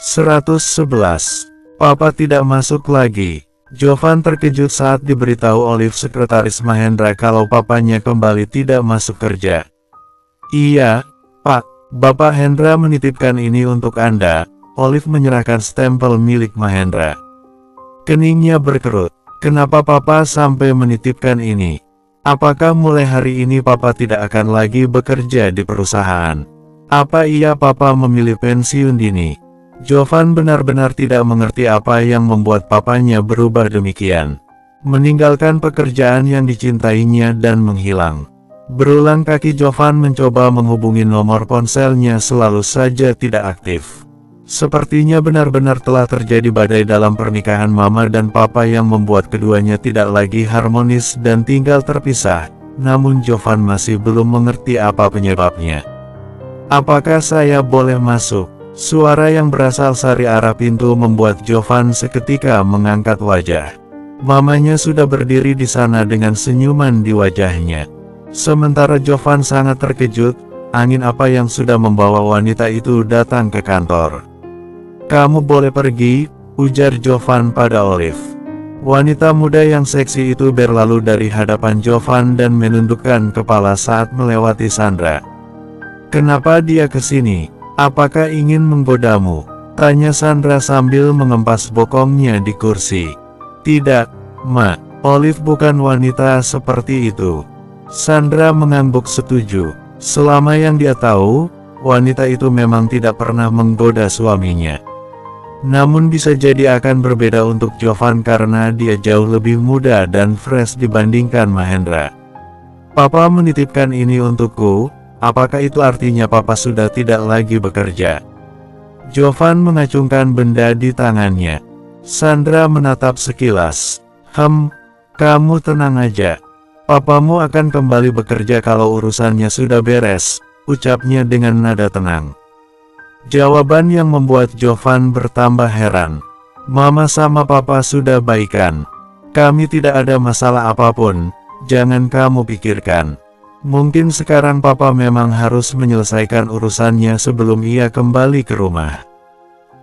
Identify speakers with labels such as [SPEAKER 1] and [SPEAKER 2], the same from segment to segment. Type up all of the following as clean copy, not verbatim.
[SPEAKER 1] 111. Papa tidak masuk lagi. Jovan terkejut saat diberitahu oleh sekretaris Mahendra kalau papanya kembali tidak masuk kerja. Iya, Pak. Bapak Hendra menitipkan ini untuk Anda. Olive menyerahkan stempel milik Mahendra. Keningnya berkerut. Kenapa Papa sampai menitipkan ini? Apakah mulai hari ini Papa tidak akan lagi bekerja di perusahaan? Apa iya Papa memilih pensiun dini? Jovan benar-benar tidak mengerti apa yang membuat papanya berubah demikian. Meninggalkan pekerjaan yang dicintainya dan menghilang. Berulang kaki Jovan mencoba menghubungi nomor ponselnya selalu saja tidak aktif. Sepertinya benar-benar telah terjadi badai dalam pernikahan Mama dan Papa yang membuat keduanya tidak lagi harmonis dan tinggal terpisah. Namun Jovan masih belum mengerti apa penyebabnya. Apakah saya boleh masuk? Suara yang berasal dari arah pintu membuat Jovan seketika mengangkat wajah. Mamanya sudah berdiri di sana dengan senyuman di wajahnya. Sementara Jovan sangat terkejut, angin apa yang sudah membawa wanita itu datang ke kantor. Kamu boleh pergi, ujar Jovan pada Olive. Wanita muda yang seksi itu berlalu dari hadapan Jovan dan menundukkan kepala saat melewati Sandra. Kenapa dia ke sini? Apakah ingin menggodamu? Tanya Sandra sambil mengempas bokongnya di kursi. Tidak, Ma. Olive bukan wanita seperti itu. Sandra mengangguk setuju. Selama yang dia tahu, wanita itu memang tidak pernah menggoda suaminya. Namun bisa jadi akan berbeda untuk Jovan karena dia jauh lebih muda dan fresh dibandingkan Mahendra. Papa menitipkan ini untukku. Apakah itu artinya Papa sudah tidak lagi bekerja? Jovan mengacungkan benda di tangannya. Sandra menatap sekilas. Kamu tenang aja. Papamu akan kembali bekerja kalau urusannya sudah beres, ucapnya dengan nada tenang. Jawaban yang membuat Jovan bertambah heran. Mama sama Papa sudah baikan. Kami tidak ada masalah apapun, jangan kamu pikirkan. Mungkin sekarang Papa memang harus menyelesaikan urusannya sebelum ia kembali ke rumah.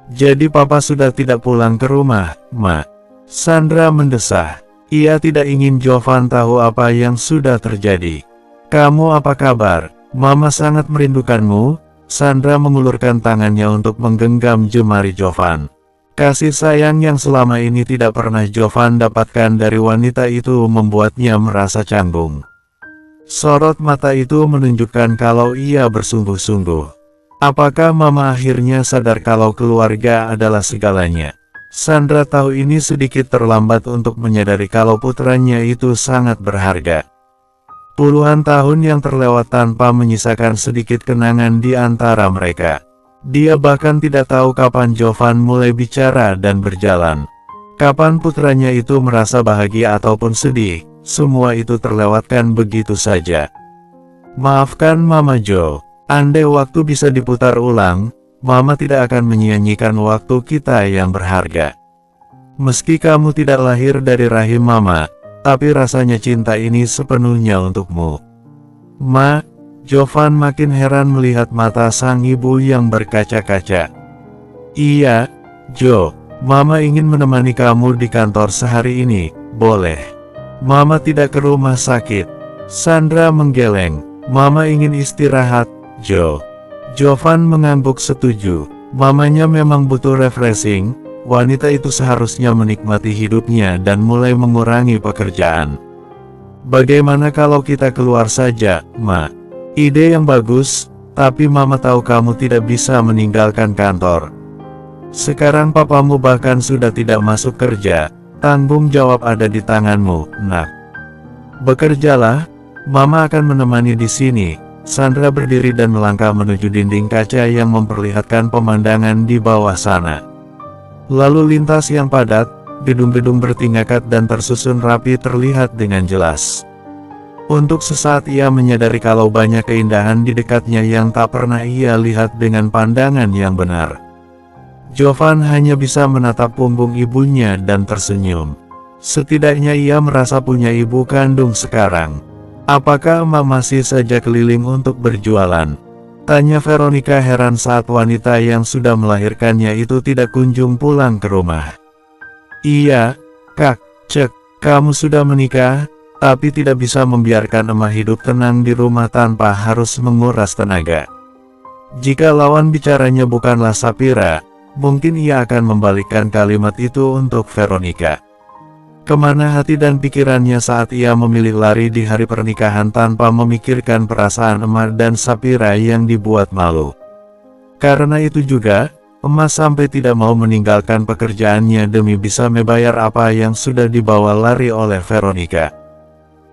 [SPEAKER 1] Jadi Papa sudah tidak pulang ke rumah, Ma. Sandra mendesah. Ia tidak ingin Jovan tahu apa yang sudah terjadi. Kamu apa kabar? Mama sangat merindukanmu. Sandra mengulurkan tangannya untuk menggenggam jemari Jovan. Kasih sayang yang selama ini tidak pernah Jovan dapatkan dari wanita itu membuatnya merasa canggung. Sorot mata itu menunjukkan kalau ia bersungguh-sungguh. Apakah Mama akhirnya sadar kalau keluarga adalah segalanya? Sandra tahu ini sedikit terlambat untuk menyadari kalau putranya itu sangat berharga. Puluhan tahun yang terlewat tanpa menyisakan sedikit kenangan di antara mereka. Dia bahkan tidak tahu kapan Jovan mulai bicara dan berjalan. Kapan putranya itu merasa bahagia ataupun sedih. Semua itu terlewatkan begitu saja. Maafkan Mama Jo, andai waktu bisa diputar ulang, Mama tidak akan menyia-nyiakan waktu kita yang berharga. Meski kamu tidak lahir dari rahim Mama, tapi rasanya cinta ini sepenuhnya untukmu. Ma. Jovan makin heran melihat mata sang ibu yang berkaca-kaca. Iya, Jo, Mama ingin menemani kamu di kantor sehari ini, boleh? Mama tidak ke rumah sakit. Sandra menggeleng. Mama ingin istirahat, Jo. Jovan mengangguk setuju. Mamanya memang butuh refreshing. Wanita itu seharusnya menikmati hidupnya dan mulai mengurangi pekerjaan. Bagaimana kalau kita keluar saja, Ma? Ide yang bagus, tapi Mama tahu kamu tidak bisa meninggalkan kantor. Sekarang papamu bahkan sudah tidak masuk kerja. Tanggung jawab ada di tanganmu, Nak. Bekerjalah, Mama akan menemani di sini. Sandra berdiri dan melangkah menuju dinding kaca yang memperlihatkan pemandangan di bawah sana. Lalu lintas yang padat, gedung-gedung bertingkat dan tersusun rapi terlihat dengan jelas. Untuk sesaat ia menyadari kalau banyak keindahan di dekatnya yang tak pernah ia lihat dengan pandangan yang benar. Jovan hanya bisa menatap punggung ibunya dan tersenyum. Setidaknya ia merasa punya ibu kandung sekarang. Apakah emak masih saja keliling untuk berjualan? Tanya Veronica heran saat wanita yang sudah melahirkannya itu tidak kunjung pulang ke rumah. Iya, Kak, cek, kamu sudah menikah, tapi tidak bisa membiarkan emak hidup tenang di rumah tanpa harus menguras tenaga. Jika lawan bicaranya bukanlah Sapira, mungkin ia akan membalikkan kalimat itu untuk Veronica. Kemana hati dan pikirannya saat ia memilih lari di hari pernikahan tanpa memikirkan perasaan emak dan Sapira yang dibuat malu. Karena itu juga, emak sampai tidak mau meninggalkan pekerjaannya demi bisa membayar apa yang sudah dibawa lari oleh Veronica.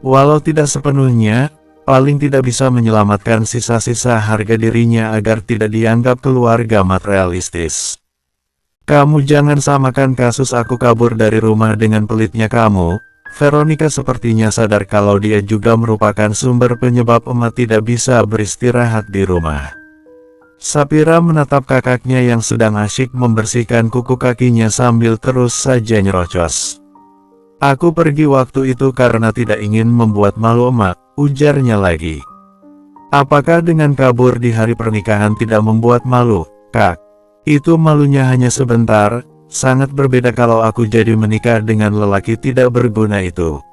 [SPEAKER 1] Walau tidak sepenuhnya, paling tidak bisa menyelamatkan sisa-sisa harga dirinya agar tidak dianggap keluarga materialistis. Kamu jangan samakan kasus aku kabur dari rumah dengan pelitnya kamu. Veronica sepertinya sadar kalau dia juga merupakan sumber penyebab emak tidak bisa beristirahat di rumah. Sapira menatap kakaknya yang sedang asyik membersihkan kuku kakinya sambil terus saja nyerocos. Aku pergi waktu itu karena tidak ingin membuat malu emak, ujarnya lagi. Apakah dengan kabur di hari pernikahan tidak membuat malu, Kak? Itu malunya hanya sebentar, sangat berbeda kalau aku jadi menikah dengan lelaki tidak berguna itu.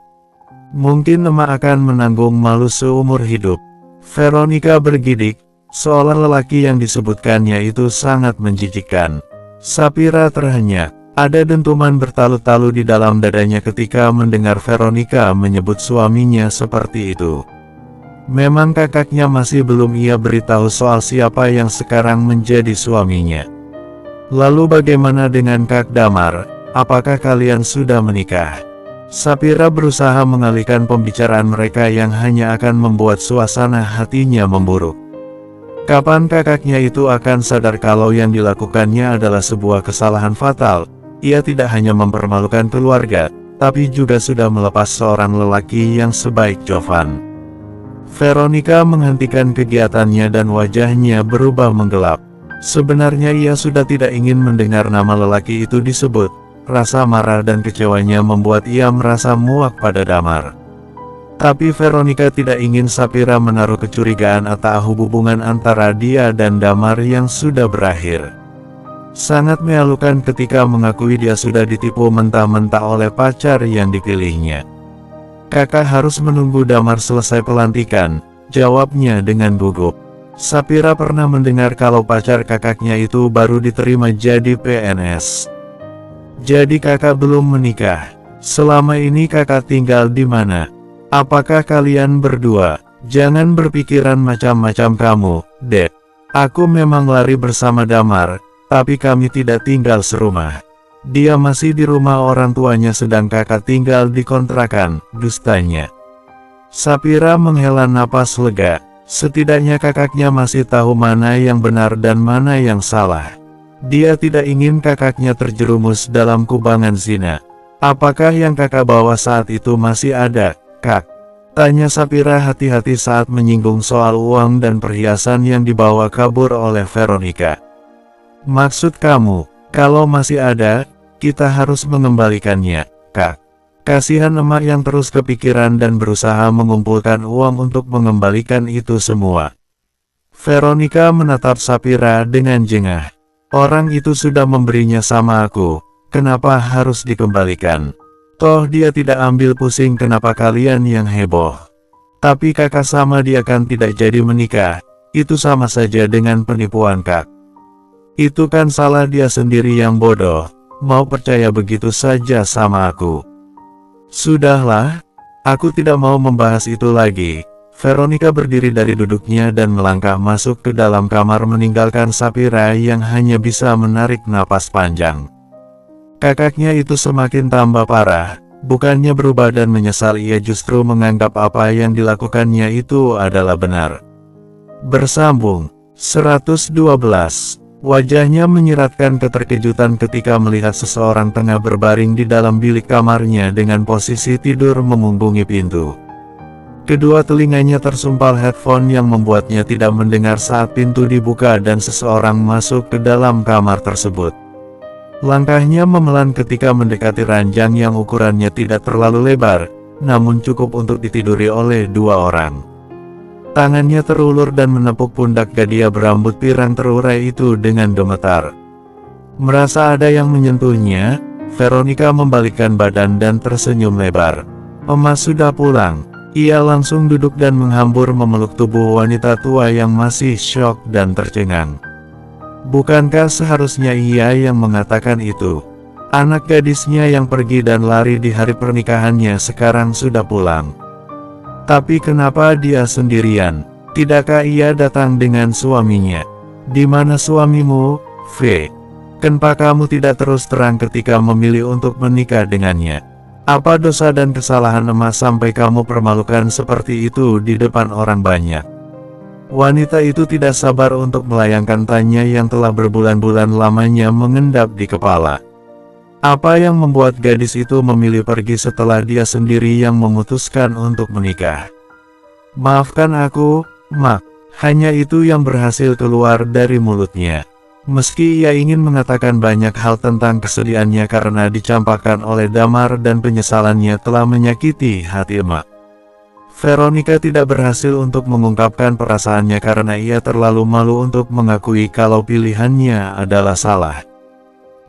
[SPEAKER 1] Mungkin emak akan menanggung malu seumur hidup. Veronica bergidik, seolah lelaki yang disebutkannya itu sangat menjijikkan. Sapira terhenyak, ada dentuman bertalu-talu di dalam dadanya ketika mendengar Veronica menyebut suaminya seperti itu. Memang kakaknya masih belum ia beritahu soal siapa yang sekarang menjadi suaminya. Lalu bagaimana dengan Kak Damar, apakah kalian sudah menikah? Sapira berusaha mengalihkan pembicaraan mereka yang hanya akan membuat suasana hatinya memburuk. Kapan kakaknya itu akan sadar kalau yang dilakukannya adalah sebuah kesalahan fatal? Ia tidak hanya mempermalukan keluarga, tapi juga sudah melepas seorang lelaki yang sebaik Jovan. Veronica menghentikan kegiatannya dan wajahnya berubah menggelap. Sebenarnya ia sudah tidak ingin mendengar nama lelaki itu disebut. Rasa marah dan kecewanya membuat ia merasa muak pada Damar. Tapi Veronica tidak ingin Sapira menaruh kecurigaan atau hubungan antara dia dan Damar yang sudah berakhir. Sangat memalukan ketika mengakui dia sudah ditipu mentah-mentah oleh pacar yang dipilihnya. Kakak harus menunggu Damar selesai pelantikan, jawabnya dengan gugup. Sapira pernah mendengar kalau pacar kakaknya itu baru diterima jadi PNS. Jadi kakak belum menikah. Selama ini kakak tinggal di mana? Apakah kalian berdua? Jangan berpikiran macam-macam kamu, Dek. Aku memang lari bersama Damar, tapi kami tidak tinggal serumah. Dia masih di rumah orang tuanya sedang kakak tinggal di kontrakan, dustanya. Sapira menghela napas lega. Setidaknya kakaknya masih tahu mana yang benar dan mana yang salah. Dia tidak ingin kakaknya terjerumus dalam kubangan zina. Apakah yang kakak bawa saat itu masih ada, Kak? Tanya Sapira hati-hati saat menyinggung soal uang dan perhiasan yang dibawa kabur oleh Veronica. Maksud kamu, kalau masih ada, kita harus mengembalikannya, Kak. Kasihan emak yang terus kepikiran dan berusaha mengumpulkan uang untuk mengembalikan itu semua. Veronica menatap Sapira dengan jengah. Orang itu sudah memberinya sama aku, kenapa harus dikembalikan? Toh dia tidak ambil pusing kenapa kalian yang heboh. Tapi kakak sama dia kan tidak jadi menikah, itu sama saja dengan penipuan Kak. Itu kan salah dia sendiri yang bodoh, mau percaya begitu saja sama aku. Sudahlah, aku tidak mau membahas itu lagi. Veronica berdiri dari duduknya dan melangkah masuk ke dalam kamar meninggalkan Sapira yang hanya bisa menarik napas panjang. Kakaknya itu semakin tambah parah, bukannya berubah dan menyesal, ia justru menganggap apa yang dilakukannya itu adalah benar. Bersambung 112. Wajahnya menyiratkan keterkejutan ketika melihat seseorang tengah berbaring di dalam bilik kamarnya dengan posisi tidur memunggungi pintu. Kedua telinganya tersumpal headphone yang membuatnya tidak mendengar saat pintu dibuka dan seseorang masuk ke dalam kamar tersebut. Langkahnya memelan ketika mendekati ranjang yang ukurannya tidak terlalu lebar, namun cukup untuk ditiduri oleh dua orang. Tangannya terulur dan menepuk pundak gadis berambut pirang terurai itu dengan gemetar. Merasa ada yang menyentuhnya, Veronica membalikkan badan dan tersenyum lebar. "Emas sudah pulang." Ia langsung duduk dan menghambur memeluk tubuh wanita tua yang masih syok dan tercengang. Bukankah seharusnya ia yang mengatakan itu? Anak gadisnya yang pergi dan lari di hari pernikahannya sekarang sudah pulang. Tapi kenapa dia sendirian? Tidakkah ia datang dengan suaminya? "Di mana suamimu, V? Kenapa kamu tidak terus terang ketika memilih untuk menikah dengannya? Apa dosa dan kesalahan emas sampai kamu permalukan seperti itu di depan orang banyak?" Wanita itu tidak sabar untuk melayangkan tanya yang telah berbulan-bulan lamanya mengendap di kepala. Apa yang membuat gadis itu memilih pergi setelah dia sendiri yang memutuskan untuk menikah? "Maafkan aku, Mak." Hanya itu yang berhasil keluar dari mulutnya. Meski ia ingin mengatakan banyak hal tentang kesedihannya karena dicampakkan oleh Damar dan penyesalannya telah menyakiti hati emak, Veronica tidak berhasil untuk mengungkapkan perasaannya karena ia terlalu malu untuk mengakui kalau pilihannya adalah salah.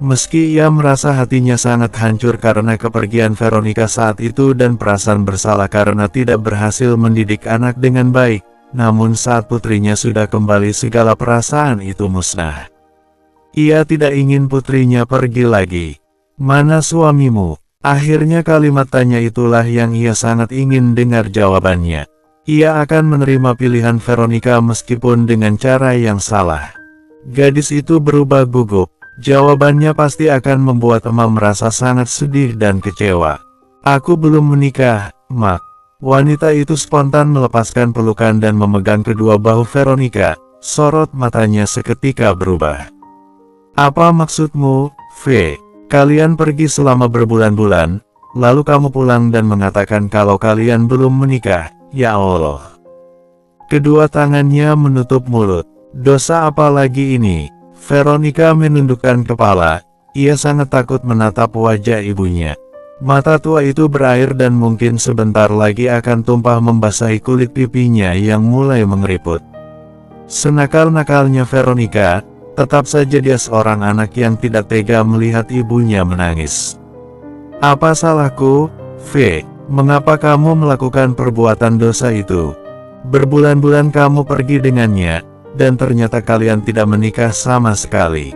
[SPEAKER 1] Meski ia merasa hatinya sangat hancur karena kepergian Veronica saat itu dan perasaan bersalah karena tidak berhasil mendidik anak dengan baik, namun saat putrinya sudah kembali segala perasaan itu musnah. Ia tidak ingin putrinya pergi lagi. "Mana suamimu?" Akhirnya kalimat tanya itulah yang ia sangat ingin dengar jawabannya. Ia akan menerima pilihan Veronica meskipun dengan cara yang salah. Gadis itu berubah gugup. Jawabannya pasti akan membuat emak merasa sangat sedih dan kecewa. "Aku belum menikah, Mak." Wanita itu spontan melepaskan pelukan dan memegang kedua bahu Veronica. Sorot matanya seketika berubah. "Apa maksudmu, V? Kalian pergi selama berbulan-bulan, lalu kamu pulang dan mengatakan kalau kalian belum menikah, ya Allah." Kedua tangannya menutup mulut. "Dosa apa lagi ini?" Veronica menundukkan kepala. Ia sangat takut menatap wajah ibunya. Mata tua itu berair dan mungkin sebentar lagi akan tumpah membasahi kulit pipinya yang mulai mengeriput. Senakal-nakalnya Veronica, tetap saja dia seorang anak yang tidak tega melihat ibunya menangis. "Apa salahku, V? Mengapa kamu melakukan perbuatan dosa itu? Berbulan-bulan kamu pergi dengannya, dan ternyata kalian tidak menikah sama sekali.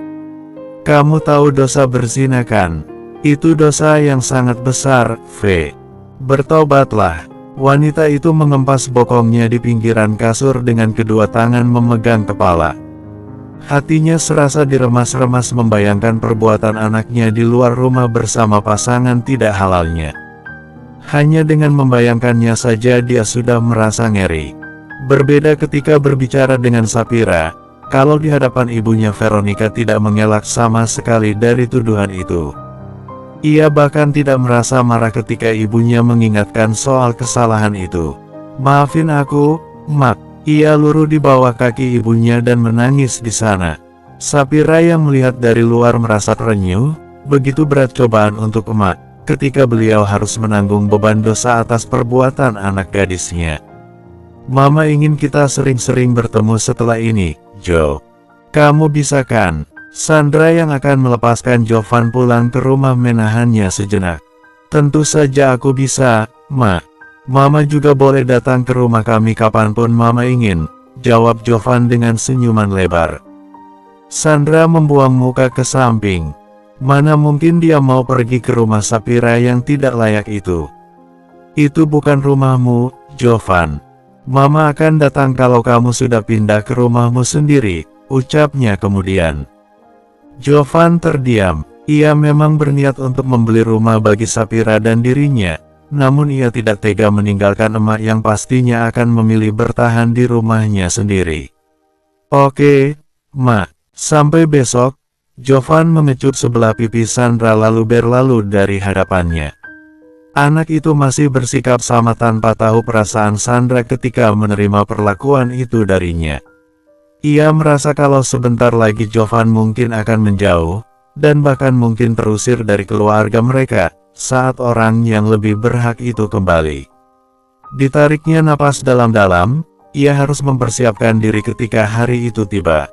[SPEAKER 1] Kamu tahu dosa berzina kan? Itu dosa yang sangat besar, V. Bertobatlah." Wanita itu mengempas bokongnya di pinggiran kasur dengan kedua tangan memegang kepala. Hatinya serasa diremas-remas membayangkan perbuatan anaknya di luar rumah bersama pasangan tidak halalnya. Hanya dengan membayangkannya saja dia sudah merasa ngeri. Berbeda ketika berbicara dengan Sapira, kalau di hadapan ibunya Veronica tidak mengelak sama sekali dari tuduhan itu. Ia bahkan tidak merasa marah ketika ibunya mengingatkan soal kesalahan itu. "Maafin aku, Mak." Ia luruh di bawah kaki ibunya dan menangis di sana. Sapira yang melihat dari luar merasa terenyuh. Begitu berat cobaan untuk emak, ketika beliau harus menanggung beban dosa atas perbuatan anak gadisnya. "Mama ingin kita sering-sering bertemu setelah ini, Jo. Kamu bisa kan?" Sandra yang akan melepaskan Jovan pulang ke rumah menahannya sejenak. "Tentu saja aku bisa, Ma. Mama juga boleh datang ke rumah kami kapanpun Mama ingin," jawab Jovan dengan senyuman lebar. Sandra membuang muka ke samping. Mana mungkin dia mau pergi ke rumah Sapira yang tidak layak itu. "Itu bukan rumahmu, Jovan. Mama akan datang kalau kamu sudah pindah ke rumahmu sendiri," ucapnya kemudian. Jovan terdiam. Ia memang berniat untuk membeli rumah bagi Sapira dan dirinya. Namun ia tidak tega meninggalkan emak yang pastinya akan memilih bertahan di rumahnya sendiri. "Oke, Ma. Sampai besok." Jovan mengecup sebelah pipi Sandra lalu berlalu dari hadapannya. Anak itu masih bersikap sama tanpa tahu perasaan Sandra ketika menerima perlakuan itu darinya. Ia merasa kalau sebentar lagi Jovan mungkin akan menjauh, dan bahkan mungkin terusir dari keluarga mereka, saat orang yang lebih berhak itu kembali. Ditariknya napas dalam-dalam, ia harus mempersiapkan diri ketika hari itu tiba.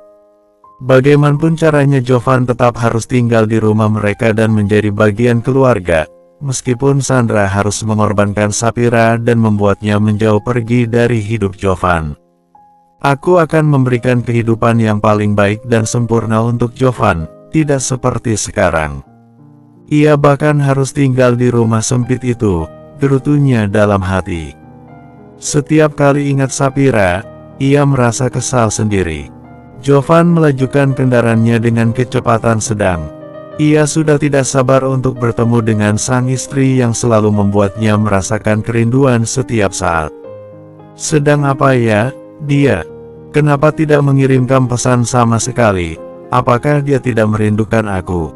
[SPEAKER 1] Bagaimanapun caranya Jovan tetap harus tinggal di rumah mereka dan menjadi bagian keluarga, meskipun Sandra harus mengorbankan Sapira dan membuatnya menjauh pergi dari hidup Jovan. Aku akan memberikan kehidupan yang paling baik dan sempurna untuk Jovan, tidak seperti sekarang. Ia bahkan harus tinggal di rumah sempit itu, gerutunya dalam hati. Setiap kali ingat Sapira, ia merasa kesal sendiri. Jovan melajukan kendaraannya dengan kecepatan sedang. Ia sudah tidak sabar untuk bertemu dengan sang istri yang selalu membuatnya merasakan kerinduan setiap saat. Sedang apa ya, dia? Kenapa tidak mengirimkan pesan sama sekali? Apakah dia tidak merindukan aku?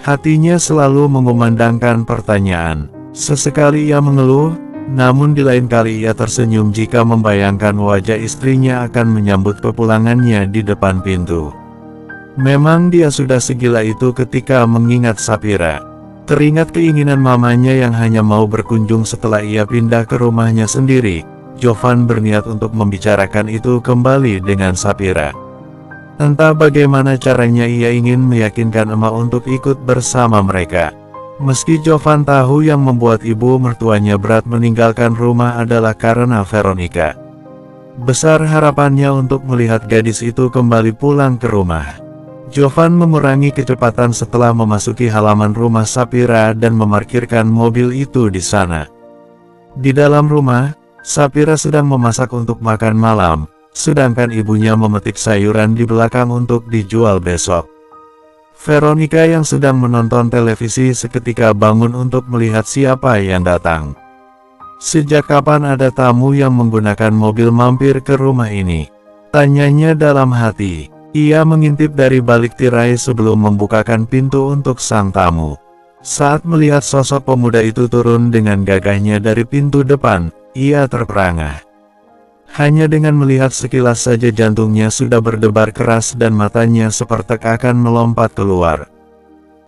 [SPEAKER 1] Hatinya selalu mengumandangkan pertanyaan. Sesekali ia mengeluh, namun di lain kali ia tersenyum jika membayangkan wajah istrinya akan menyambut kepulangannya di depan pintu. Memang dia sudah segila itu ketika mengingat Sapira. Teringat keinginan mamanya yang hanya mau berkunjung setelah ia pindah ke rumahnya sendiri. Jovan berniat untuk membicarakan itu kembali dengan Sapira. Entah bagaimana caranya ia ingin meyakinkan emak untuk ikut bersama mereka. Meski Jovan tahu yang membuat ibu mertuanya berat meninggalkan rumah adalah karena Veronica. Besar harapannya untuk melihat gadis itu kembali pulang ke rumah. Jovan mengurangi kecepatan setelah memasuki halaman rumah Sapira dan memarkirkan mobil itu di sana. Di dalam rumah, Sapira sedang memasak untuk makan malam, sedangkan ibunya memetik sayuran di belakang untuk dijual besok. Veronica yang sedang menonton televisi seketika bangun untuk melihat siapa yang datang. Sejak kapan ada tamu yang menggunakan mobil mampir ke rumah ini? Tanyanya dalam hati. Ia mengintip dari balik tirai sebelum membukakan pintu untuk sang tamu. Saat melihat sosok pemuda itu turun dengan gagahnya dari pintu depan, ia terperangah. Hanya dengan melihat sekilas saja jantungnya sudah berdebar keras dan matanya seperti akan melompat keluar.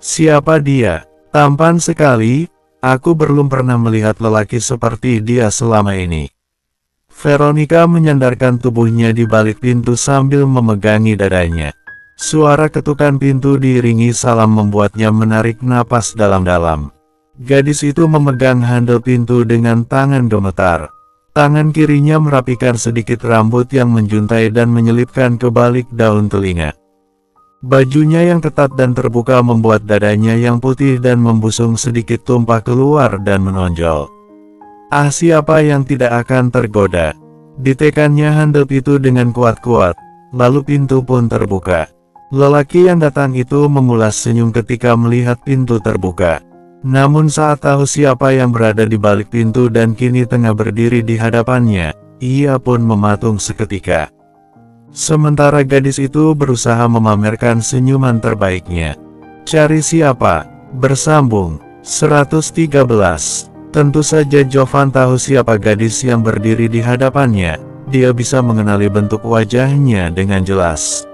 [SPEAKER 1] Siapa dia? Tampan sekali, aku belum pernah melihat lelaki seperti dia selama ini. Veronica menyandarkan tubuhnya di balik pintu sambil memegangi dadanya. Suara ketukan pintu diiringi salam membuatnya menarik napas dalam-dalam. Gadis itu memegang handle pintu dengan tangan gemetar. Tangan kirinya merapikan sedikit rambut yang menjuntai dan menyelipkan ke balik daun telinga. Bajunya yang ketat dan terbuka membuat dadanya yang putih dan membusung sedikit tumpah keluar dan menonjol. Ah, siapa yang tidak akan tergoda? Ditekannya handle pintu dengan kuat-kuat, lalu pintu pun terbuka. Lelaki yang datang itu mengulas senyum ketika melihat pintu terbuka. Namun saat tahu siapa yang berada di balik pintu dan kini tengah berdiri di hadapannya, ia pun mematung seketika. Sementara gadis itu berusaha memamerkan senyuman terbaiknya. Cari siapa? Bersambung 113. Tentu saja Jovan tahu siapa gadis yang berdiri di hadapannya. Dia bisa mengenali bentuk wajahnya dengan jelas.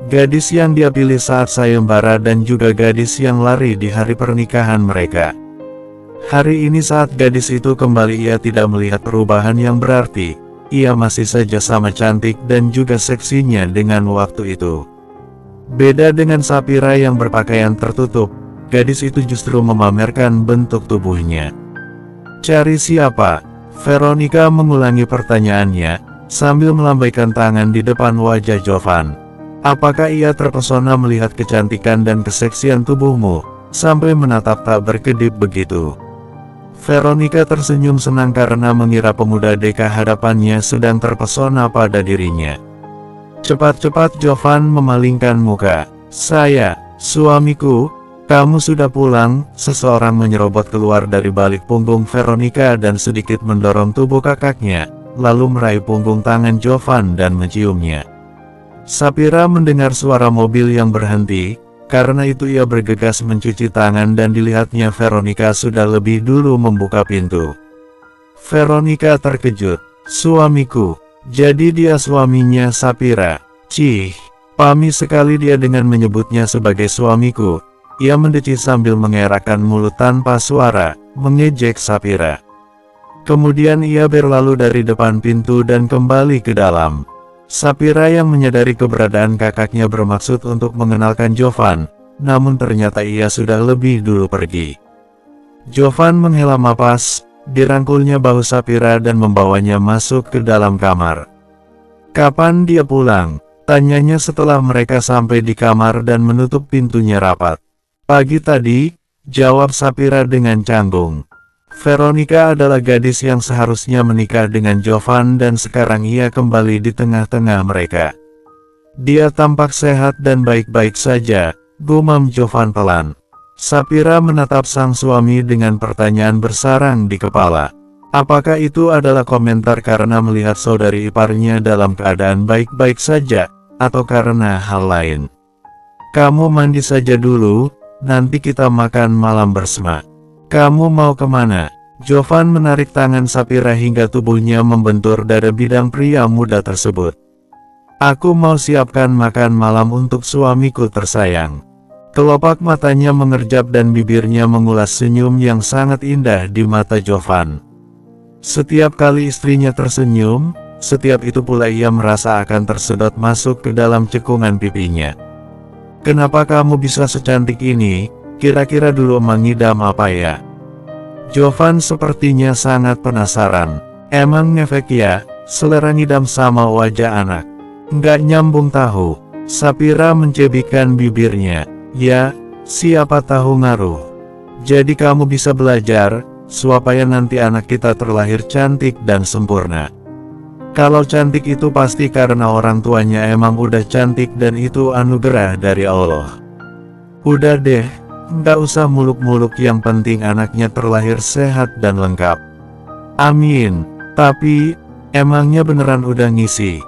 [SPEAKER 1] Gadis yang dia pilih saat sayembara dan juga gadis yang lari di hari pernikahan mereka. Hari ini saat gadis itu kembali ia tidak melihat perubahan yang berarti. Ia masih saja sama cantik dan juga seksinya dengan waktu itu. Beda dengan Sapira yang berpakaian tertutup, gadis itu justru memamerkan bentuk tubuhnya. Cari siapa? Veronica mengulangi pertanyaannya, sambil melambaikan tangan di depan wajah Jovan. Apakah ia terpesona melihat kecantikan dan keseksian tubuhmu, sampai menatap tak berkedip begitu? Veronica tersenyum senang karena mengira pemuda deka hadapannya sedang terpesona pada dirinya. Cepat-cepat Jovan memalingkan muka. Saya, suamiku, kamu sudah pulang. Seseorang menyerobot keluar dari balik punggung Veronica dan sedikit mendorong tubuh kakaknya, lalu meraih punggung tangan Jovan dan menciumnya. Sapira mendengar suara mobil yang berhenti, karena itu ia bergegas mencuci tangan dan dilihatnya Veronica sudah lebih dulu membuka pintu. Veronica terkejut. Suamiku, jadi dia suaminya Sapira. Cih, pami sekali dia dengan menyebutnya sebagai suamiku. Ia mendecit sambil mengerakkan mulut tanpa suara, mengejek Sapira. Kemudian ia berlalu dari depan pintu dan kembali ke dalam. Sapira yang menyadari keberadaan kakaknya bermaksud untuk mengenalkan Jovan, namun ternyata ia sudah lebih dulu pergi. Jovan menghela napas, dirangkulnya bahu Sapira dan membawanya masuk ke dalam kamar. "Kapan dia pulang?" tanyanya setelah mereka sampai di kamar dan menutup pintunya rapat. "Pagi tadi," jawab Sapira dengan canggung. Veronica adalah gadis yang seharusnya menikah dengan Jovan dan sekarang ia kembali di tengah-tengah mereka. "Dia tampak sehat dan baik-baik saja," gumam Jovan pelan. Sapira menatap sang suami dengan pertanyaan bersarang di kepala. Apakah itu adalah komentar karena melihat saudari iparnya dalam keadaan baik-baik saja, atau karena hal lain? "Kamu mandi saja dulu, nanti kita makan malam bersama." "Kamu mau kemana?" Jovan menarik tangan Sapira hingga tubuhnya membentur dada bidang pria muda tersebut. "Aku mau siapkan makan malam untuk suamiku tersayang." Kelopak matanya mengerjap dan bibirnya mengulas senyum yang sangat indah di mata Jovan. Setiap kali istrinya tersenyum, setiap itu pula ia merasa akan tersedot masuk ke dalam cekungan pipinya. "Kenapa kamu bisa secantik ini? Kira-kira dulu mengidam apa ya?" Jovan sepertinya sangat penasaran. "Emang ngefek ya, selera ngidam sama wajah anak? Nggak nyambung tahu." Sapira mencebikkan bibirnya. "Ya, siapa tahu ngaruh. Jadi kamu bisa belajar, supaya nanti anak kita terlahir cantik dan sempurna. Kalau cantik itu pasti karena orang tuanya emang udah cantik dan itu anugerah dari Allah. Udah deh, nggak usah muluk-muluk, yang penting anaknya terlahir sehat dan lengkap." "Amin. Tapi, emangnya beneran udah ngisi?"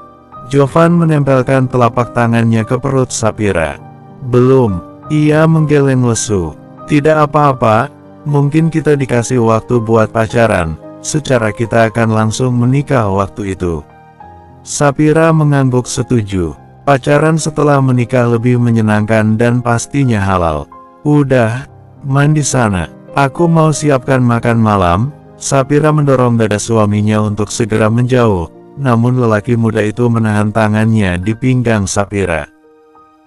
[SPEAKER 1] Jovan menempelkan telapak tangannya ke perut Sapira. "Belum," ia menggeleng lesu. "Tidak apa-apa, mungkin kita dikasih waktu buat pacaran, secara kita akan langsung menikah waktu itu." Sapira mengangguk setuju. Pacaran setelah menikah lebih menyenangkan dan pastinya halal. "Udah, mandi sana. Aku mau siapkan makan malam." Sapira mendorong dada suaminya untuk segera menjauh, namun lelaki muda itu menahan tangannya di pinggang Sapira.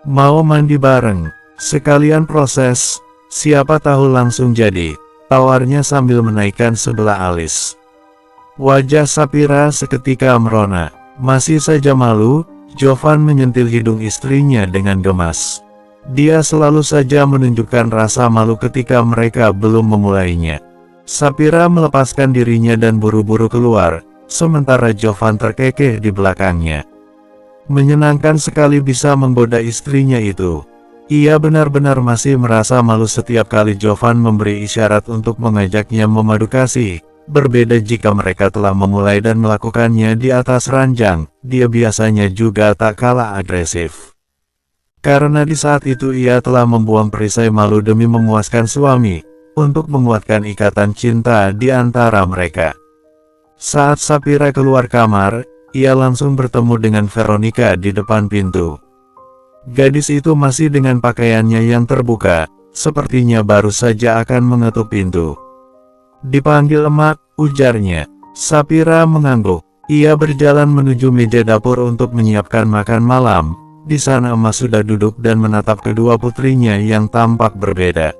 [SPEAKER 1] "Mau mandi bareng? Sekalian proses, siapa tahu langsung jadi," tawarnya sambil menaikkan sebelah alis. Wajah Sapira seketika merona. Masih saja malu, Jovan menyentil hidung istrinya dengan gemas. Dia selalu saja menunjukkan rasa malu ketika mereka belum memulainya. Sapira melepaskan dirinya dan buru-buru keluar, sementara Jovan terkekeh di belakangnya. Menyenangkan sekali bisa menggoda istrinya itu. Ia benar-benar masih merasa malu setiap kali Jovan memberi isyarat untuk mengajaknya memadu kasih. Berbeda jika mereka telah memulai dan melakukannya di atas ranjang, dia biasanya juga tak kalah agresif. Karena di saat itu ia telah membuang perisai malu demi memuaskan suami, untuk menguatkan ikatan cinta di antara mereka. Saat Sapira keluar kamar, ia langsung bertemu dengan Veronica di depan pintu. Gadis itu masih dengan pakaiannya yang terbuka, sepertinya baru saja akan mengetuk pintu. "Dipanggil emak," ujarnya. Sapira mengangguk. Ia berjalan menuju meja dapur untuk menyiapkan makan malam. Di sana emak sudah duduk dan menatap kedua putrinya yang tampak berbeda.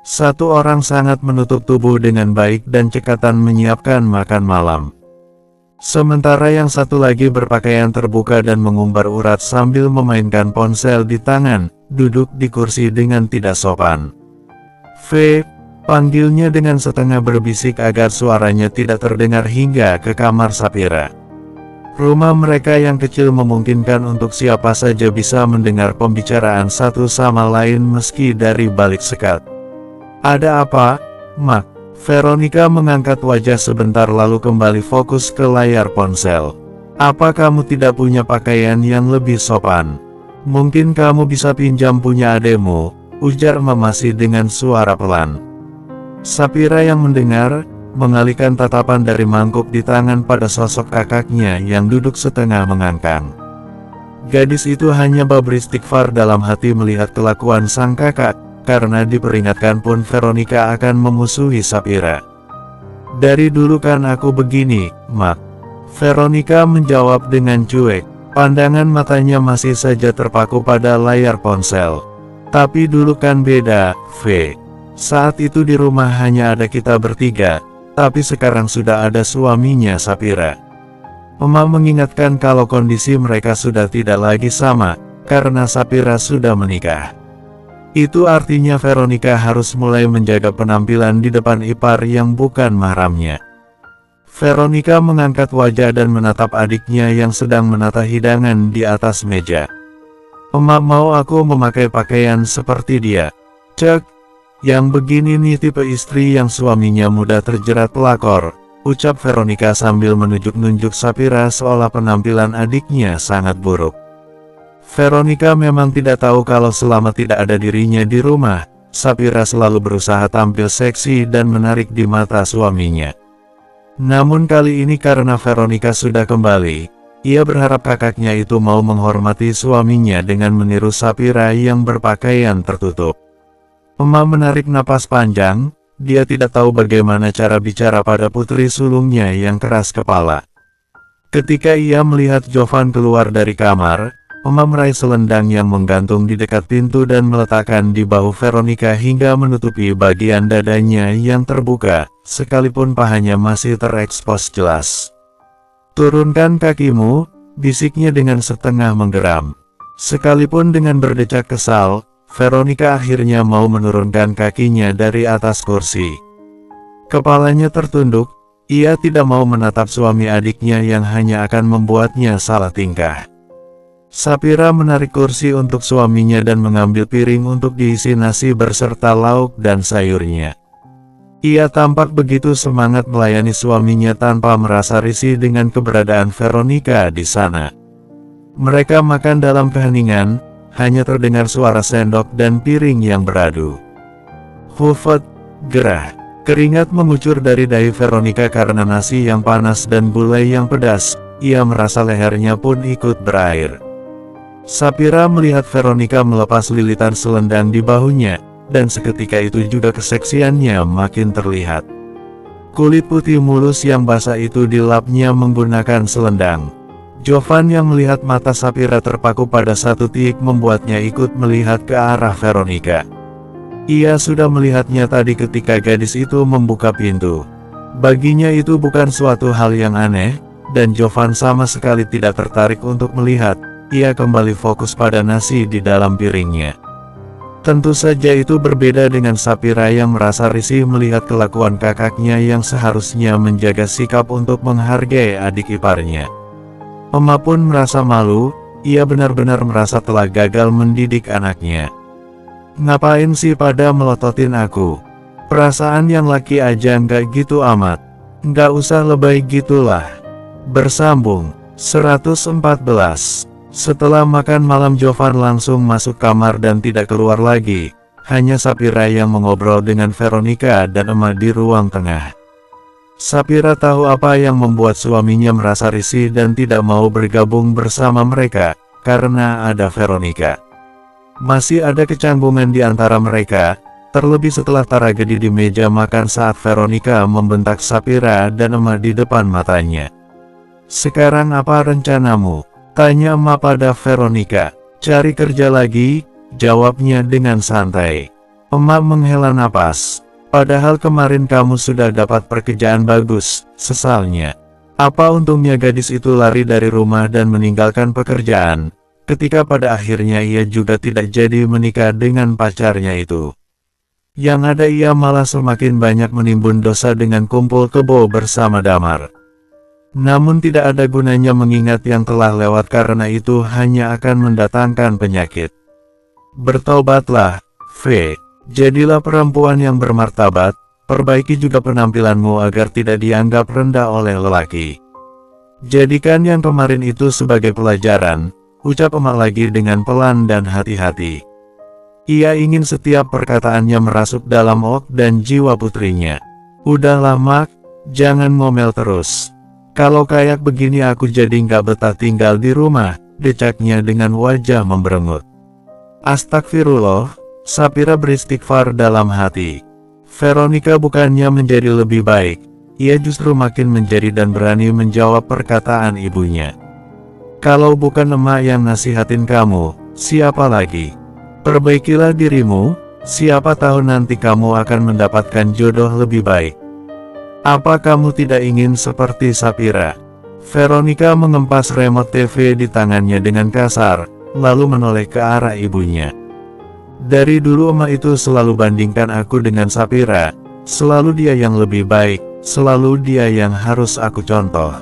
[SPEAKER 1] Satu orang sangat menutup tubuh dengan baik dan cekatan menyiapkan makan malam. Sementara yang satu lagi berpakaian terbuka dan mengumbar urat sambil memainkan ponsel di tangan, duduk di kursi dengan tidak sopan. "V," panggilnya dengan setengah berbisik agar suaranya tidak terdengar hingga ke kamar Sapira. Rumah mereka yang kecil memungkinkan untuk siapa saja bisa mendengar pembicaraan satu sama lain meski dari balik sekat. "Ada apa, Mak?" Veronica mengangkat wajah sebentar lalu kembali fokus ke layar ponsel. "Apa kamu tidak punya pakaian yang lebih sopan? Mungkin kamu bisa pinjam punya ademu," ujar emak masih dengan suara pelan. Sapira yang mendengar, mengalihkan tatapan dari mangkuk di tangan pada sosok kakaknya yang duduk setengah mengangkang. Gadis itu hanya beristighfar dalam hati melihat kelakuan sang kakak, karena diperingatkan pun Veronica akan memusuhi Sapira. Dari dulu kan aku begini, Mak. Veronica menjawab dengan cuek. Pandangan matanya masih saja terpaku pada layar ponsel. Tapi dulu kan beda, V. Saat itu di rumah hanya ada kita bertiga, tapi sekarang sudah ada suaminya Sapira. Mama mengingatkan kalau kondisi mereka sudah tidak lagi sama, karena Sapira sudah menikah. Itu artinya Veronica harus mulai menjaga penampilan di depan ipar yang bukan mahramnya. Veronica mengangkat wajah dan menatap adiknya yang sedang menata hidangan di atas meja. Emak mau aku memakai pakaian seperti dia? Cek, yang begini nih tipe istri yang suaminya mudah terjerat pelakor, ucap Veronica sambil menunjuk-nunjuk Sapira seolah penampilan adiknya sangat buruk. Veronica memang tidak tahu kalau selama tidak ada dirinya di rumah, Sapira selalu berusaha tampil seksi dan menarik di mata suaminya. Namun kali ini karena Veronica sudah kembali, ia berharap kakaknya itu mau menghormati suaminya dengan meniru Sapira yang berpakaian tertutup. Emak menarik napas panjang, dia tidak tahu bagaimana cara bicara pada putri sulungnya yang keras kepala. Ketika ia melihat Jovan keluar dari kamar, Emak meraih selendang yang menggantung di dekat pintu dan meletakkan di bahu Veronica hingga menutupi bagian dadanya yang terbuka, sekalipun pahanya masih terekspos jelas. Turunkan kakimu, bisiknya dengan setengah menggeram. Sekalipun dengan berdecak kesal, Veronica akhirnya mau menurunkan kakinya dari atas kursi. Kepalanya tertunduk, ia tidak mau menatap suami adiknya yang hanya akan membuatnya salah tingkah. Sapira menarik kursi untuk suaminya dan mengambil piring untuk diisi nasi berserta lauk dan sayurnya. Ia tampak begitu semangat melayani suaminya tanpa merasa risih dengan keberadaan Veronica di sana. Mereka makan dalam keheningan, hanya terdengar suara sendok dan piring yang beradu. Hufet, gerah. Keringat mengucur dari dahi Veronica karena nasi yang panas dan gulai yang pedas, ia merasa lehernya pun ikut berair. Sapira melihat Veronica melepas lilitan selendang di bahunya, dan seketika itu juga keseksiannya makin terlihat. Kulit putih mulus yang basah itu dilapnya menggunakan selendang. Jovan yang melihat mata Sapira terpaku pada satu titik membuatnya ikut melihat ke arah Veronica. Ia sudah melihatnya tadi ketika gadis itu membuka pintu. Baginya itu bukan suatu hal yang aneh, dan Jovan sama sekali tidak tertarik untuk melihat. Ia kembali fokus pada nasi di dalam piringnya. Tentu saja itu berbeda dengan Sapira yang merasa risih melihat kelakuan kakaknya yang seharusnya menjaga sikap untuk menghargai adik iparnya. Emak pun merasa malu, ia benar-benar merasa telah gagal mendidik anaknya. Ngapain sih pada melototin aku? Perasaan yang laki aja nggak gitu amat. Nggak usah lebay gitulah. Bersambung 114. Setelah makan malam Jovan langsung masuk kamar dan tidak keluar lagi. Hanya Sapira yang mengobrol dengan Veronica dan emak di ruang tengah. Sapira tahu apa yang membuat suaminya merasa risih dan tidak mau bergabung bersama mereka, karena ada Veronica. Masih ada kecanggungan di antara mereka, terlebih setelah tragedi di meja makan saat Veronica membentak Sapira dan emak di depan matanya. Sekarang apa rencanamu? Tanya emak pada Veronica. Cari kerja lagi, jawabnya dengan santai. Emak menghela napas. Padahal kemarin kamu sudah dapat pekerjaan bagus, sesalnya. Apa untungnya gadis itu lari dari rumah dan meninggalkan pekerjaan, ketika pada akhirnya ia juga tidak jadi menikah dengan pacarnya itu. Yang ada ia malah semakin banyak menimbun dosa dengan kumpul kebo bersama Damar. Namun tidak ada gunanya mengingat yang telah lewat karena itu hanya akan mendatangkan penyakit. Bertobatlah, V. Jadilah perempuan yang bermartabat, perbaiki juga penampilanmu agar tidak dianggap rendah oleh lelaki. Jadikan yang kemarin itu sebagai pelajaran, ucap emak lagi dengan pelan dan hati-hati. Ia ingin setiap perkataannya merasuk dalam otak dan jiwa putrinya. Udahlah Mak, jangan ngomel terus. Kalau kayak begini aku jadi nggak betah tinggal di rumah, decaknya dengan wajah memberengut. Astagfirullah, Sapira beristighfar dalam hati. Veronica bukannya menjadi lebih baik, ia justru makin menjadi dan berani menjawab perkataan ibunya. Kalau bukan emak yang nasihatin kamu, siapa lagi? Perbaikilah dirimu, siapa tahu nanti kamu akan mendapatkan jodoh lebih baik. Apa kamu tidak ingin seperti Sapira? Veronica mengempas remote TV di tangannya dengan kasar, lalu menoleh ke arah ibunya. Dari dulu emak itu selalu bandingkan aku dengan Sapira, selalu dia yang lebih baik, selalu dia yang harus aku contoh.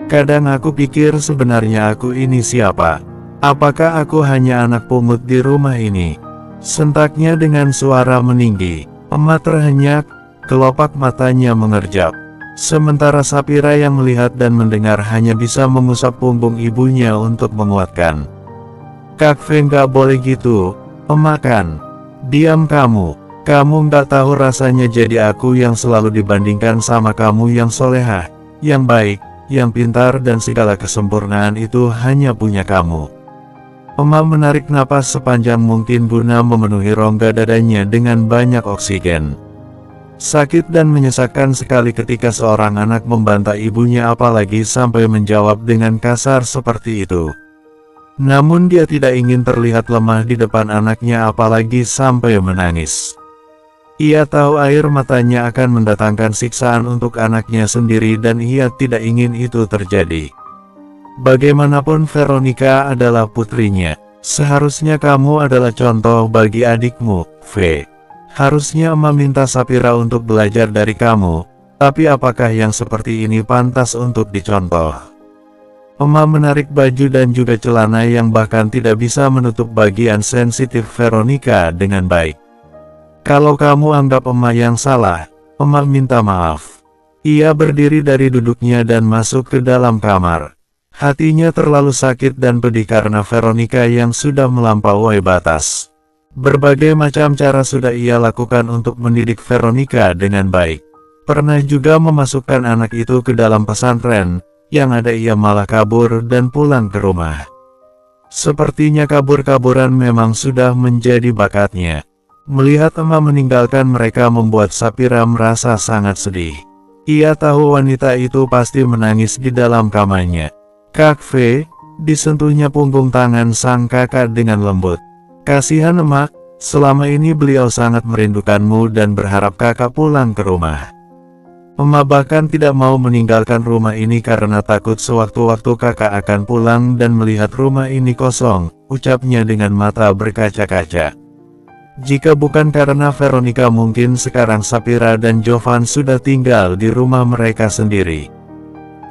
[SPEAKER 1] Kadang aku pikir sebenarnya aku ini siapa? Apakah aku hanya anak pungut di rumah ini? Sentaknya dengan suara meninggi, emak terhenyak, kelopak matanya mengerjap. Sementara Sapira yang melihat dan mendengar hanya bisa mengusap punggung ibunya untuk menguatkan. Kak Fe nggak boleh gitu. Emak kan, diam kamu nggak tahu rasanya jadi aku yang selalu dibandingkan sama kamu yang solehah, yang baik, yang pintar dan segala kesempurnaan itu hanya punya kamu. Emak menarik napas sepanjang mungkin guna memenuhi rongga dadanya dengan banyak oksigen. Sakit dan menyesakkan sekali ketika seorang anak membantah ibunya apalagi sampai menjawab dengan kasar seperti itu. Namun dia tidak ingin terlihat lemah di depan anaknya apalagi sampai menangis. Ia tahu air matanya akan mendatangkan siksaan untuk anaknya sendiri dan ia tidak ingin itu terjadi. Bagaimanapun Veronica adalah putrinya. Seharusnya kamu adalah contoh bagi adikmu, V. Harusnya emak minta Sapira untuk belajar dari kamu, tapi apakah yang seperti ini pantas untuk dicontoh? Emak menarik baju dan juga celana yang bahkan tidak bisa menutup bagian sensitif Veronica dengan baik. Kalau kamu anggap emak yang salah, emak minta maaf. Ia berdiri dari duduknya dan masuk ke dalam kamar. Hatinya terlalu sakit dan pedih karena Veronica yang sudah melampaui batas. Berbagai macam cara sudah ia lakukan untuk mendidik Veronica dengan baik. Pernah juga memasukkan anak itu ke dalam pesantren, yang ada ia malah kabur dan pulang ke rumah. Sepertinya kabur-kaburan memang sudah menjadi bakatnya. Melihat emak meninggalkan mereka membuat Sapira merasa sangat sedih. Ia tahu wanita itu pasti menangis di dalam kamarnya. Kak V, disentuhnya punggung tangan sang kakak dengan lembut. Kasihan emak, selama ini beliau sangat merindukanmu dan berharap kakak pulang ke rumah. Emak bahkan tidak mau meninggalkan rumah ini karena takut sewaktu-waktu kakak akan pulang dan melihat rumah ini kosong, ucapnya dengan mata berkaca-kaca. Jika bukan karena Veronica mungkin sekarang Sapira dan Jovan sudah tinggal di rumah mereka sendiri.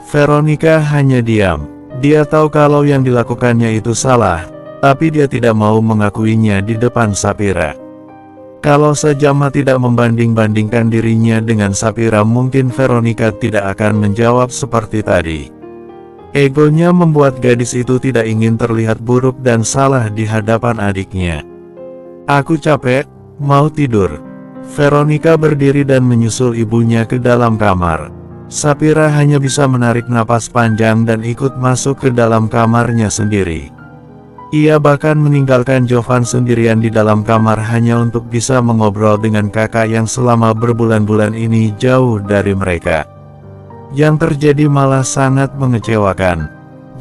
[SPEAKER 1] Veronica hanya diam. Dia tahu kalau yang dilakukannya itu salah, tapi dia tidak mau mengakuinya di depan Sapira. Kalau saja emak tidak membanding-bandingkan dirinya dengan Sapira mungkin Veronica tidak akan menjawab seperti tadi. Egonya membuat gadis itu tidak ingin terlihat buruk dan salah di hadapan adiknya. Aku capek, mau tidur. Veronica berdiri dan menyusul ibunya ke dalam kamar. Sapira hanya bisa menarik napas panjang dan ikut masuk ke dalam kamarnya sendiri. Ia bahkan meninggalkan Jovan sendirian di dalam kamar hanya untuk bisa mengobrol dengan kakak yang selama berbulan-bulan ini jauh dari mereka. Yang terjadi malah sangat mengecewakan.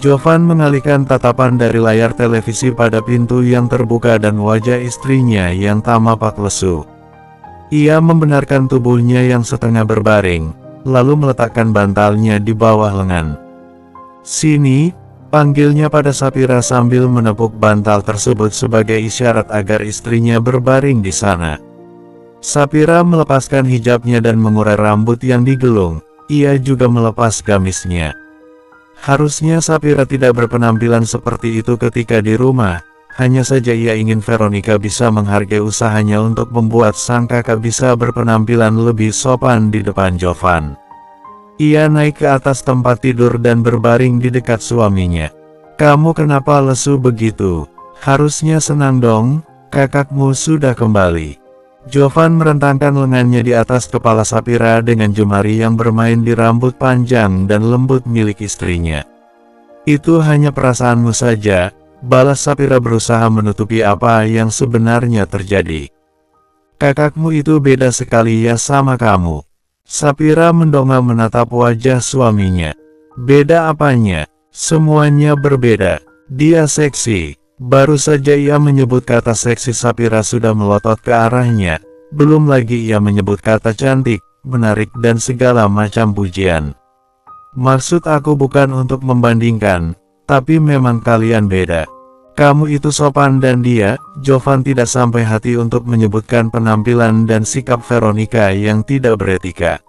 [SPEAKER 1] Jovan mengalihkan tatapan dari layar televisi pada pintu yang terbuka dan wajah istrinya yang tampak lesu. Ia membenarkan tubuhnya yang setengah berbaring, lalu meletakkan bantalnya di bawah lengan. Sini. Panggilnya pada Sapira sambil menepuk bantal tersebut sebagai isyarat agar istrinya berbaring di sana. Sapira melepaskan hijabnya dan mengurai rambut yang digelung. Ia juga melepas gamisnya. Harusnya Sapira tidak berpenampilan seperti itu ketika di rumah. Hanya saja ia ingin Veronica bisa menghargai usahanya untuk membuat sang kakak bisa berpenampilan lebih sopan di depan Jovan. Ia naik ke atas tempat tidur dan berbaring di dekat suaminya. Kamu kenapa lesu begitu? Harusnya senang dong, kakakmu sudah kembali. Jovan merentangkan lengannya di atas kepala Sapira dengan jemari yang bermain di rambut panjang dan lembut milik istrinya. Itu hanya perasaanmu saja, balas Sapira berusaha menutupi apa yang sebenarnya terjadi. Kakakmu itu beda sekali ya sama kamu. Sapira mendongak menatap wajah suaminya. Beda apanya? Semuanya berbeda. Dia seksi. Baru saja ia menyebut kata seksi, Sapira sudah melotot ke arahnya. Belum lagi ia menyebut kata cantik, menarik dan segala macam pujian. Maksud aku bukan untuk membandingkan, tapi memang kalian beda. Kamu itu sopan dan dia, Jovan, tidak sampai hati untuk menyebutkan penampilan dan sikap Veronica yang tidak beretika.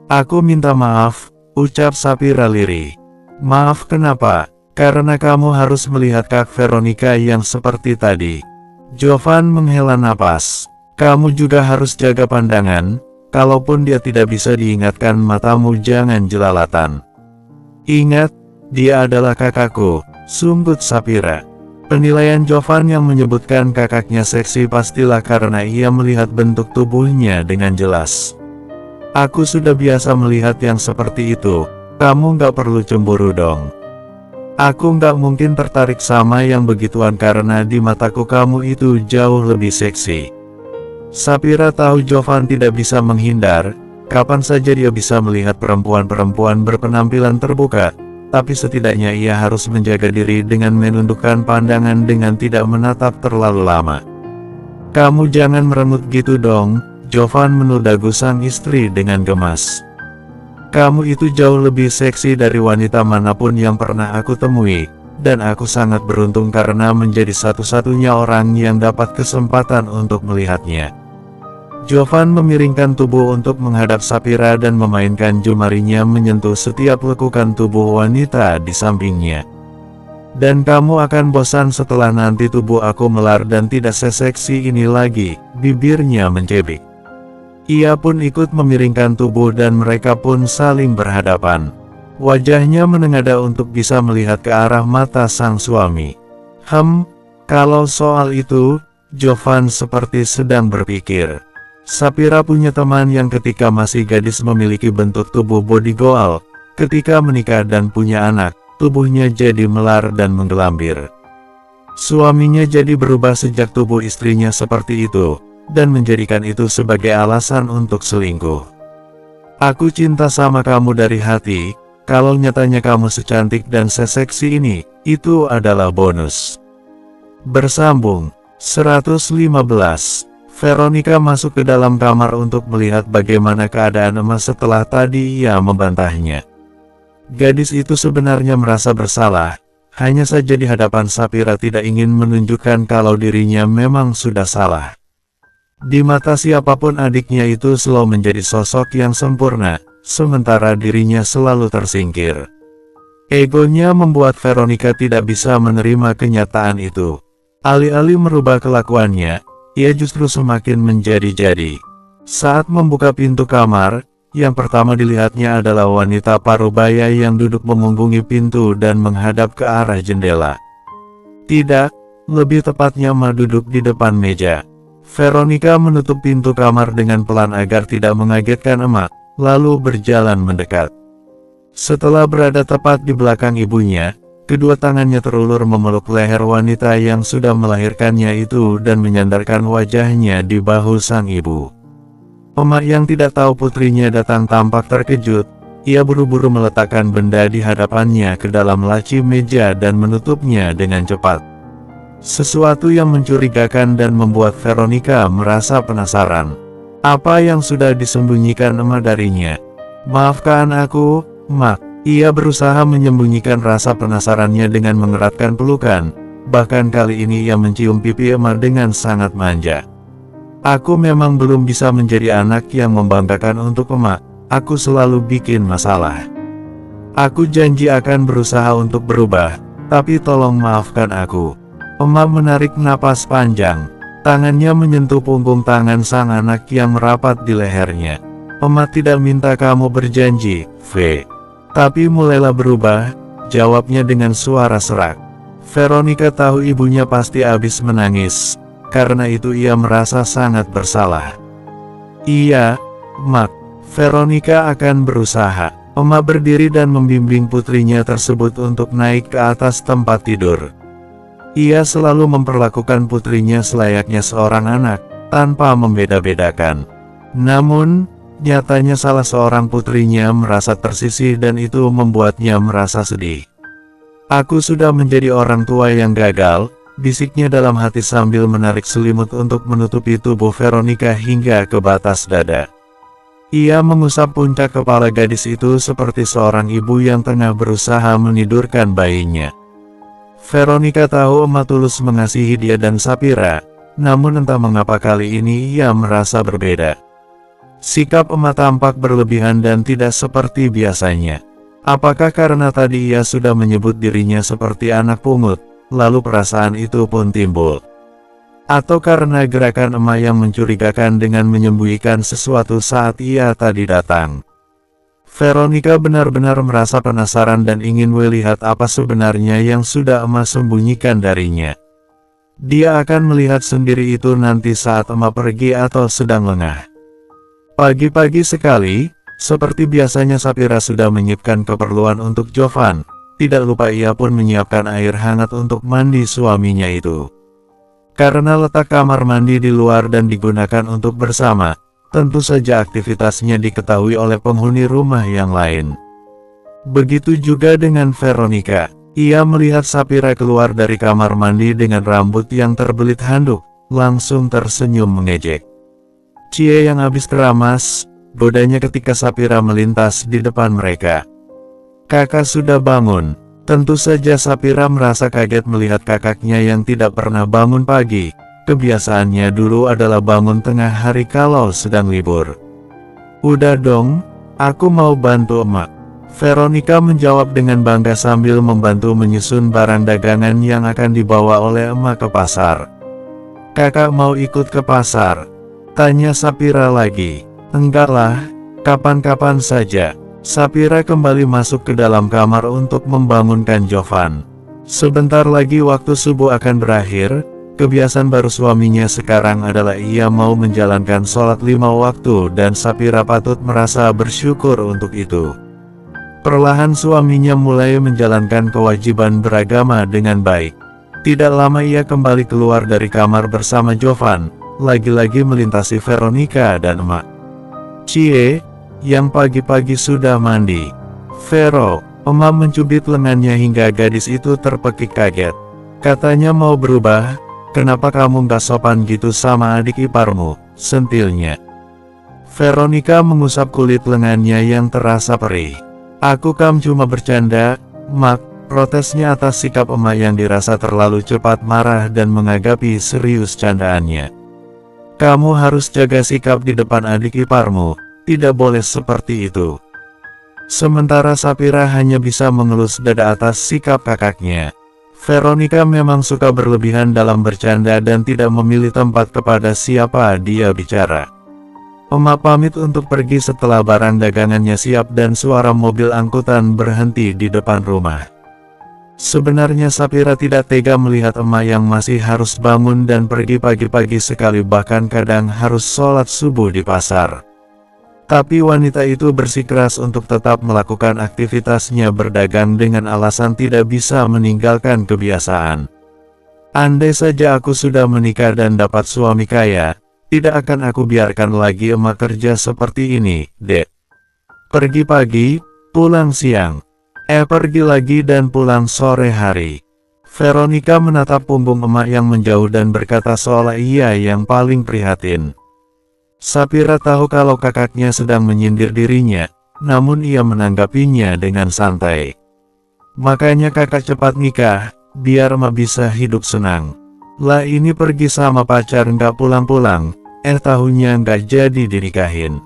[SPEAKER 1] Aku minta maaf, ucap Sapira lirih. Maaf kenapa? Karena kamu harus melihat Kak Veronica yang seperti tadi. Jovan menghela napas. Kamu juga harus jaga pandangan, kalaupun dia tidak bisa diingatkan, matamu jangan jelalatan. Ingat, dia adalah kakakku, sunggut Sapira. Penilaian Jovan yang menyebutkan kakaknya seksi pastilah karena ia melihat bentuk tubuhnya dengan jelas. Aku sudah biasa melihat yang seperti itu, kamu nggak perlu cemburu dong. Aku nggak mungkin tertarik sama yang begituan karena di mataku kamu itu jauh lebih seksi. Sapira tahu Jovan tidak bisa menghindar, kapan saja dia bisa melihat perempuan-perempuan berpenampilan terbuka. Tapi setidaknya ia harus menjaga diri dengan menundukkan pandangan dengan tidak menatap terlalu lama. Kamu jangan merengut gitu dong, Jovan menudagu sang istri dengan gemas. Kamu itu jauh lebih seksi dari wanita manapun yang pernah aku temui, dan aku sangat beruntung karena menjadi satu-satunya orang yang dapat kesempatan untuk melihatnya. Jovan memiringkan tubuh untuk menghadap Sapira dan memainkan jemarinya menyentuh setiap lekukan tubuh wanita di sampingnya. Dan kamu akan bosan setelah nanti tubuh aku melar dan tidak seseksi ini lagi, bibirnya mencebik. Ia pun ikut memiringkan tubuh dan mereka pun saling berhadapan. Wajahnya menengadah untuk bisa melihat ke arah mata sang suami. Kalau soal itu, Jovan seperti sedang berpikir. Sapira punya teman yang ketika masih gadis memiliki bentuk tubuh body goal, ketika menikah dan punya anak, tubuhnya jadi melar dan menggelambir. Suaminya jadi berubah sejak tubuh istrinya seperti itu, dan menjadikan itu sebagai alasan untuk selingkuh. Aku cinta sama kamu dari hati, kalau nyatanya kamu secantik dan seseksi ini, itu adalah bonus. Bersambung 115. Veronica masuk ke dalam kamar untuk melihat bagaimana keadaan emas setelah tadi ia membantahnya. Gadis itu sebenarnya merasa bersalah, hanya saja di hadapan Sapira tidak ingin menunjukkan kalau dirinya memang sudah salah. Di mata siapapun adiknya itu selalu menjadi sosok yang sempurna, sementara dirinya selalu tersingkir. Egonya membuat Veronica tidak bisa menerima kenyataan itu. Alih-alih merubah kelakuannya, ia justru semakin menjadi-jadi. Saat membuka pintu kamar, yang pertama dilihatnya adalah wanita parubaya yang duduk memunggungi pintu dan menghadap ke arah jendela. Tidak, lebih tepatnya Ma duduk di depan meja. Veronica menutup pintu kamar dengan pelan agar tidak mengagetkan emak, lalu berjalan mendekat. Setelah berada tepat di belakang ibunya, kedua tangannya terulur memeluk leher wanita yang sudah melahirkannya itu dan menyandarkan wajahnya di bahu sang ibu. Emak yang tidak tahu putrinya datang tampak terkejut. Ia buru-buru meletakkan benda di hadapannya ke dalam laci meja dan menutupnya dengan cepat. Sesuatu yang mencurigakan dan membuat Veronica merasa penasaran. Apa yang sudah disembunyikan emak darinya? Maafkan aku, Mak. Ia berusaha menyembunyikan rasa penasarannya dengan mengeratkan pelukan, bahkan kali ini ia mencium pipi emak dengan sangat manja. Aku memang belum bisa menjadi anak yang membanggakan untuk emak, aku selalu bikin masalah. Aku janji akan berusaha untuk berubah, tapi tolong maafkan aku. Emak menarik napas panjang, tangannya menyentuh punggung tangan sang anak yang merapat di lehernya. Emak tidak minta kamu berjanji, V. Tapi mulailah berubah, jawabnya dengan suara serak. Veronica tahu ibunya pasti habis menangis, karena itu ia merasa sangat bersalah. Iya, Mak, Veronica akan berusaha. Emak berdiri dan membimbing putrinya tersebut untuk naik ke atas tempat tidur. Ia selalu memperlakukan putrinya selayaknya seorang anak, tanpa membeda-bedakan. Namun, Nyatanya salah seorang putrinya merasa tersisih dan itu membuatnya merasa sedih. Aku sudah menjadi orang tua yang gagal, bisiknya dalam hati sambil menarik selimut untuk menutupi tubuh Veronica hingga ke batas dada. Ia mengusap puncak kepala gadis itu seperti seorang ibu yang tengah berusaha menidurkan bayinya. Veronica tahu Emma tulus mengasihi dia dan Sapira, namun entah mengapa kali ini ia merasa berbeda. Sikap Emma tampak berlebihan dan tidak seperti biasanya. Apakah karena tadi ia sudah menyebut dirinya seperti anak pungut, lalu perasaan itu pun timbul? Atau karena gerakan Emma yang mencurigakan dengan menyembunyikan sesuatu saat ia tadi datang? Veronica benar-benar merasa penasaran dan ingin melihat apa sebenarnya yang sudah Emma sembunyikan darinya. Dia akan melihat sendiri itu nanti saat Emma pergi atau sedang lengah. Pagi-pagi sekali, seperti biasanya Sapira sudah menyiapkan keperluan untuk Jovan. Tidak lupa ia pun menyiapkan air hangat untuk mandi suaminya itu. Karena letak kamar mandi di luar dan digunakan untuk bersama, tentu saja aktivitasnya diketahui oleh penghuni rumah yang lain. Begitu juga dengan Veronica. Ia melihat Sapira keluar dari kamar mandi dengan rambut yang terbelit handuk, langsung tersenyum mengejek. Cie yang habis keramas, godanya ketika Sapira melintas di depan mereka. Kakak sudah bangun. Tentu saja Sapira merasa kaget melihat kakaknya yang tidak pernah bangun pagi. Kebiasaannya dulu adalah bangun tengah hari kalau sedang libur. Udah dong, aku mau bantu emak. Veronica menjawab dengan bangga sambil membantu menyusun barang dagangan yang akan dibawa oleh emak ke pasar. Kakak mau ikut ke pasar? Tanya Sapira lagi. Enggaklah, kapan-kapan saja. Sapira kembali masuk ke dalam kamar untuk membangunkan Jovan. Sebentar lagi waktu subuh akan berakhir. Kebiasaan baru suaminya sekarang adalah ia mau menjalankan sholat 5 waktu dan Sapira patut merasa bersyukur untuk itu. Perlahan suaminya mulai menjalankan kewajiban beragama dengan baik. Tidak lama ia kembali keluar dari kamar bersama Jovan. Lagi-lagi melintasi Veronica dan emak. Cie, yang pagi-pagi sudah mandi. Vero, emak mencubit lengannya hingga gadis itu terpekik kaget. Katanya mau berubah, kenapa kamu gak sopan gitu sama adik iparmu, sentilnya. Veronica mengusap kulit lengannya yang terasa perih. Aku cuma bercanda, mak, protesnya atas sikap emak yang dirasa terlalu cepat marah dan menanggapi serius candaannya. Kamu harus jaga sikap di depan adik iparmu, tidak boleh seperti itu. Sementara Sapira hanya bisa mengelus dada atas sikap kakaknya. Veronica memang suka berlebihan dalam bercanda dan tidak memilih tempat kepada siapa dia bicara. Emak pamit untuk pergi setelah barang dagangannya siap dan suara mobil angkutan berhenti di depan rumah. Sebenarnya Sapira tidak tega melihat emak yang masih harus bangun dan pergi pagi-pagi sekali, bahkan kadang harus sholat subuh di pasar. Tapi wanita itu bersikeras untuk tetap melakukan aktivitasnya berdagang dengan alasan tidak bisa meninggalkan kebiasaan. Andai saja aku sudah menikah dan dapat suami kaya, tidak akan aku biarkan lagi emak kerja seperti ini, Dek. Pergi pagi, pulang siang. Pergi lagi dan pulang sore hari. Veronica menatap punggung emak yang menjauh dan berkata seolah ia yang paling prihatin. Sapira tahu kalau kakaknya sedang menyindir dirinya, namun ia menanggapinya dengan santai. Makanya kakak cepat nikah, biar emak bisa hidup senang. Lah ini pergi sama pacar nggak pulang-pulang, tahunnya nggak jadi dinikahin.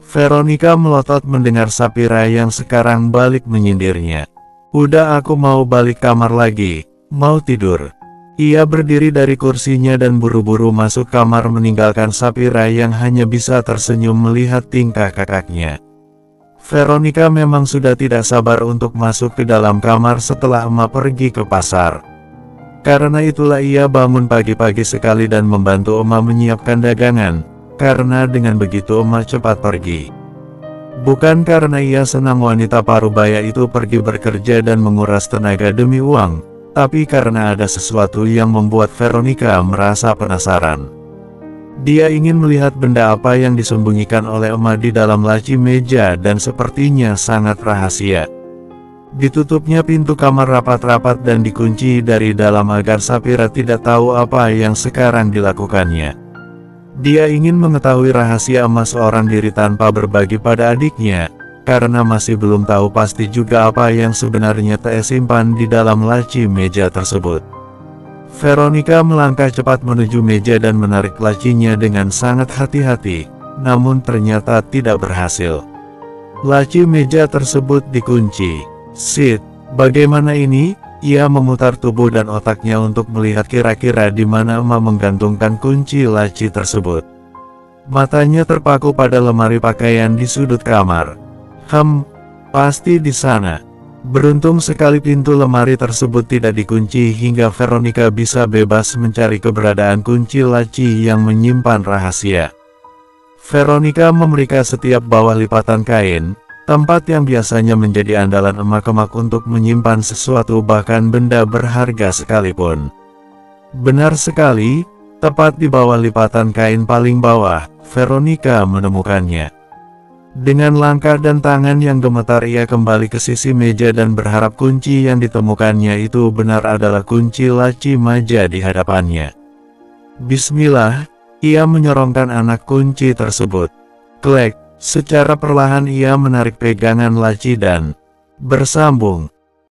[SPEAKER 1] Veronica melotot mendengar Sapira yang sekarang balik menyindirnya. Udah, aku mau balik kamar lagi, mau tidur. Ia berdiri dari kursinya dan buru-buru masuk kamar meninggalkan Sapira yang hanya bisa tersenyum melihat tingkah kakaknya. Veronica memang sudah tidak sabar untuk masuk ke dalam kamar setelah emak pergi ke pasar. Karena itulah ia bangun pagi-pagi sekali dan membantu emak menyiapkan dagangan. Karena dengan begitu emak cepat pergi. Bukan karena ia senang wanita parubaya itu pergi bekerja dan menguras tenaga demi uang, tapi karena ada sesuatu yang membuat Veronica merasa penasaran. Dia ingin melihat benda apa yang disembunyikan oleh Emma di dalam laci meja dan sepertinya sangat rahasia. Ditutupnya pintu kamar rapat-rapat dan dikunci dari dalam agar Sapphire tidak tahu apa yang sekarang dilakukannya. Dia ingin mengetahui rahasia Emma seorang diri tanpa berbagi pada adiknya, karena masih belum tahu pasti juga apa yang sebenarnya tersimpan di dalam laci meja tersebut. Veronica melangkah cepat menuju meja dan menarik lacinya dengan sangat hati-hati, namun ternyata tidak berhasil. Laci meja tersebut dikunci. Sid, bagaimana ini? Ia memutar tubuh dan otaknya untuk melihat kira-kira di mana Emma menggantungkan kunci laci tersebut. Matanya terpaku pada lemari pakaian di sudut kamar. Pasti di sana. Beruntung sekali pintu lemari tersebut tidak dikunci hingga Veronica bisa bebas mencari keberadaan kunci laci yang menyimpan rahasia. Veronica memeriksa setiap bawah lipatan kain, tempat yang biasanya menjadi andalan Emma Kemak untuk menyimpan sesuatu bahkan benda berharga sekalipun. Benar sekali, tepat di bawah lipatan kain paling bawah, Veronica menemukannya. Dengan langkah dan tangan yang gemetar ia kembali ke sisi meja dan berharap kunci yang ditemukannya itu benar adalah kunci laci meja di hadapannya. Bismillah, ia menyorongkan anak kunci tersebut. Klek, secara perlahan ia menarik pegangan laci dan bersambung.